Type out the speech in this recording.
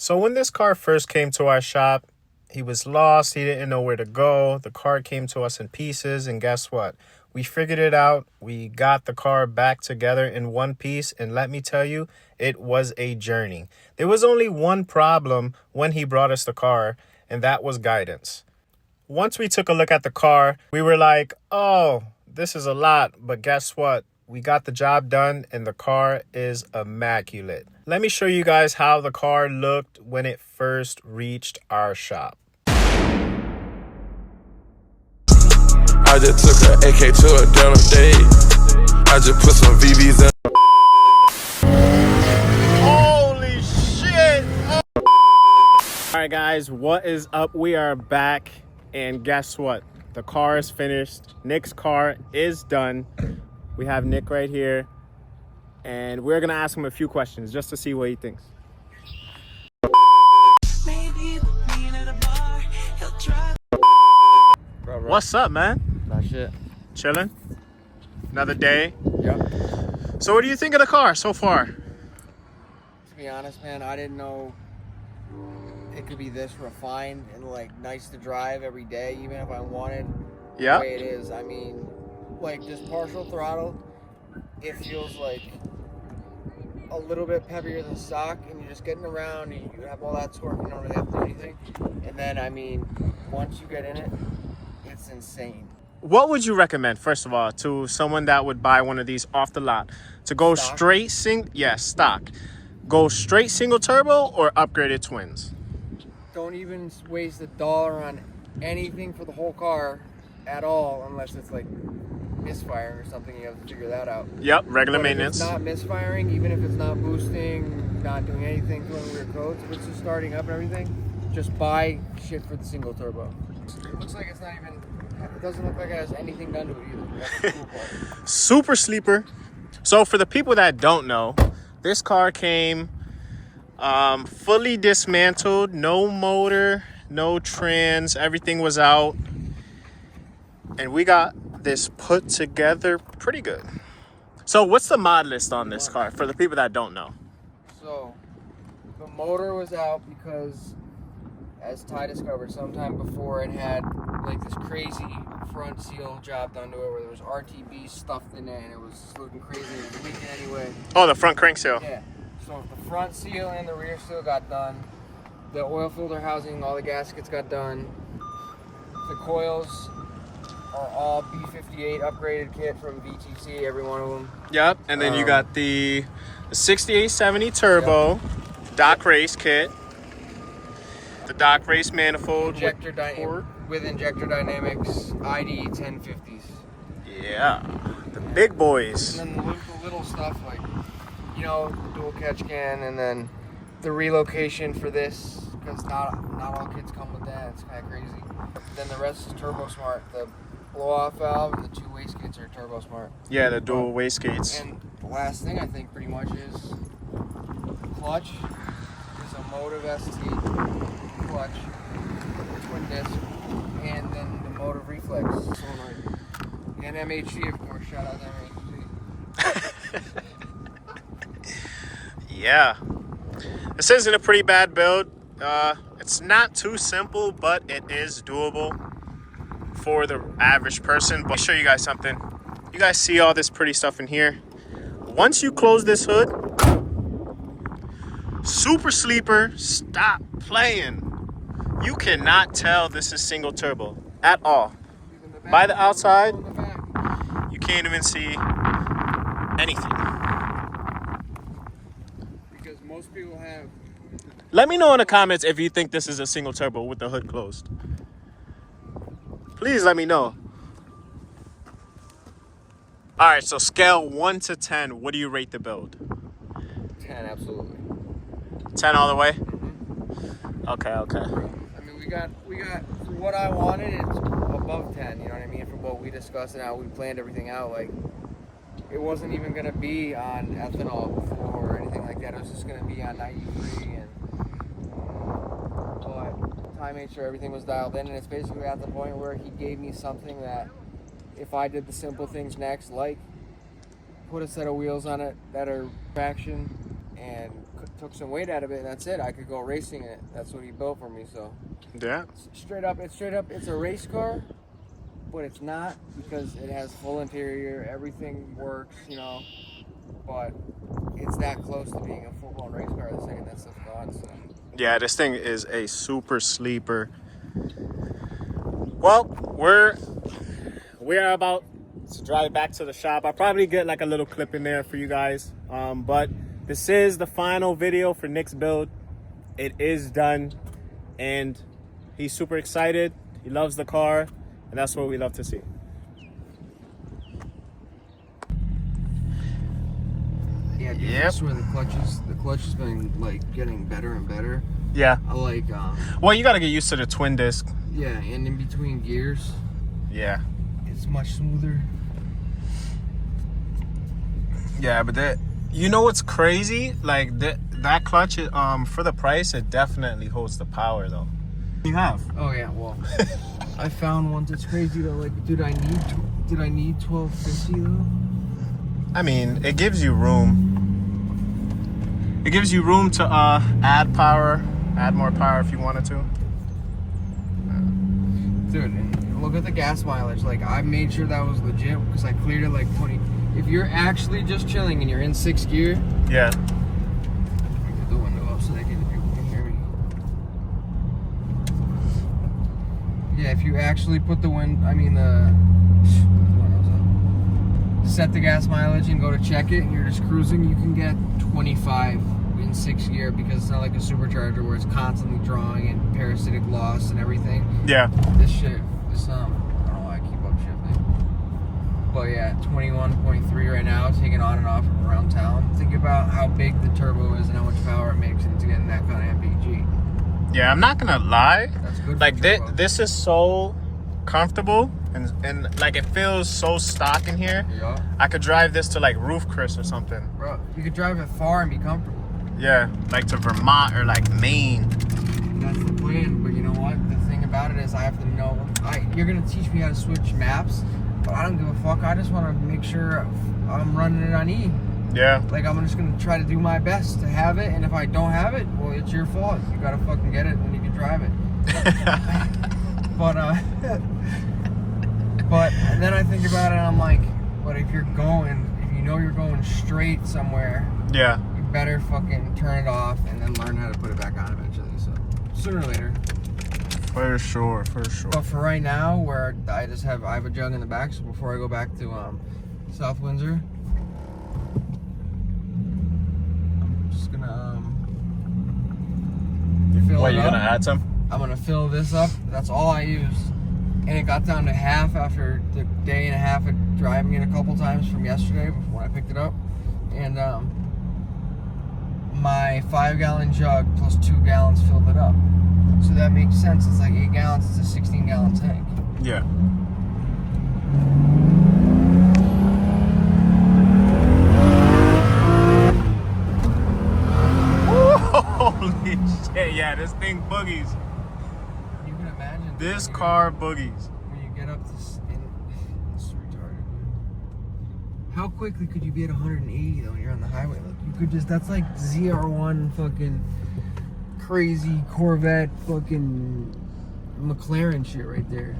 So when this car first came to our shop, he was lost. He didn't know where to go. The car came to us in pieces, and guess what? We figured it out. We got the car back together in one piece, and let me tell you, it was a journey. There was only one problem when he brought us the car, and that was guidance. Once we took a look at the car, we were like, oh, this is a lot, but guess what? We got the job done, and the car is immaculate. Let me show you guys how the car looked when it first reached our shop. I just took an AK to a dinner date. I just put some VVs in. Holy shit! All right, guys, what is up? We are back, and guess what? The car is finished. Nick's car is done. We have Nick right here, and we're gonna ask him a few questions just to see what he thinks. What's up, man? That shit. Chilling? Another day? Yep. So what do you think of the car so far? To be honest, man, I didn't know it could be this refined and like nice to drive every day, even if I wanted Yeah. the way it is. I mean, like just partial throttle, it feels like a little bit peppier than stock, and you're just getting around and you have all that torque, you don't really have to do anything. And then, I mean, once you get in it, it's insane. What would you recommend, first of all, to someone that would buy one of these off the lot? To go Stock? straight stock. Go straight single turbo or upgraded twins? Don't even waste $1 on anything for the whole car at all, unless it's like misfiring or something. You have to figure that out. Yep, regular But maintenance. if it's not misfiring, even if it's not boosting, not doing anything, throwing weird codes, if it's just starting up and everything, just buy shit for the single turbo. It looks like it's not even, it doesn't look like it has anything done to it either. That's the cool part. Super sleeper. So for the people that don't know, this car came fully dismantled, no motor, no trans, everything was out. And we got this put together pretty good. So what's the mod list on this car for the people that don't know? So, the motor was out because, as Ty discovered sometime before, it had like this crazy front seal job done to it where there was RTB stuffed in it and it was looking crazy. It was leaking anyway. Oh, the front crank seal. Yeah. So the front seal and the rear seal got done. The oil filter housing, all the gaskets got done. The coils are all B58 upgraded kit from VTC, every one of them. Yep, and then you got the 6870 turbo, Doc Race kit, the Doc Race manifold with injector dynamics, ID 1050s. Yeah, the big boys. And then the little stuff like, you know, the dual catch can, and then the relocation for this, because not all kits come with that. It's kind of crazy. Then the rest is Turbo Smart. The blow-off valve and the 2 wastegate are Turbo Smart. Yeah, the dual wastegates. And the last thing I think pretty much is clutch is a Motive ST clutch, twin disc, and then the Motive Reflex solenoid. And MHC, of course. Shout out to MHC. Yeah, this isn't a pretty bad build. It's not too simple, but it is doable for the average person. But I'll show you guys something. You guys see all this pretty stuff in here. Once you close this hood, super sleeper, stop playing. You cannot tell this is single turbo at all. By the outside, you can't even see anything. Because most people have. Let me know in the comments if you think this is a single turbo with the hood closed. Please let me know. All right, so scale 1 to 10, what do you rate the build? 10, absolutely. 10 all the way? Mm-hmm. Okay. I mean, we got for what I wanted, it's above 10, you know what I mean? For what we discussed and how we planned everything out, like, it wasn't even going to be on ethanol before or anything like that. It was just going to be on 93, but Ty made sure everything was dialed in, and it's basically at the point where he gave me something that if I did the simple things next, like put a set of wheels on it that are traction and took some weight out of it, and that's it. I could go racing in it. That's what he built for me. So Yeah. straight up, it's a race car, but it's not because it has full interior. Everything works, you know. But it's that close to being a full-blown race car the second that stuff's gone. So. Yeah, this thing is a super sleeper. Well, we're about to drive back to the shop. I'll probably get like a little clip in there for you guys. But this is the final video for Nick's build. It is done, and he's super excited. He loves the car, and that's what we love to see. Yeah, dude, Yep. I swear the clutch has been like getting better and better. Yeah. I like Well, you got to get used to the twin disc. yeah, and in between gears, Yeah. it's much smoother. Yeah, but you know what's crazy? Like that clutch, for the price, it definitely holds the power though. You have. Oh yeah, well, I found one that's crazy though. Like, did I need 1250 though? I mean, it gives you room. It gives you room to add more power if you wanted to. Dude, and look at the gas mileage. Like, I made sure that was legit because I cleared it like 20. If you're actually just chilling and you're in 6th gear, Yeah. let me put the window up so that people can hear me. Yeah, if you actually put the set the gas mileage and go to check it and you're just cruising, you can get 25 in 6th gear because it's not like a supercharger where it's constantly drawing and parasitic loss and everything. Yeah. This I don't know why I keep up shifting. But yeah, 21.3 right now, taking on and off around town. Think about how big the turbo is and how much power it makes into getting that kind of MPG. Yeah, I'm not gonna lie. That's good. Like for turbo. this is so comfortable and like it feels so stock in here. Yeah. I could drive this to like Roof Chris or something. Bro, you could drive it far and be comfortable. Yeah, like to Vermont or like Maine. That's the plan, but you know what? The thing about it is I have to know. You're gonna teach me how to switch maps, but I don't give a fuck. I just want to make sure I'm running it on E. Yeah. Like, I'm just gonna try to do my best to have it, and if I don't have it, well, it's your fault. You gotta fucking get it, and you can drive it. But and then I think about it, and I'm like, but if you know you're going straight somewhere, Yeah. you better fucking turn it off and then learn how to put it back on eventually. So sooner or later. For sure. But for right now, where I have a jug in the back, so before I go back to South Windsor, I'm just gonna fill What, it you up. gonna add some? I'm gonna fill this up. That's all I use. And it got down to half after the day and a half of driving it a couple times from yesterday before I picked it up. And my 5-gallon jug plus 2 gallons filled it up. So that makes sense. It's like 8 gallons. It's a 16-gallon tank. Yeah. Holy shit! Yeah, this thing boogies. You can imagine. This car boogies. When you get up to it's retarded. How quickly could you be at 180 though when you're on the highway? Like, you could that's like ZR1 fucking crazy Corvette fucking McLaren shit right there.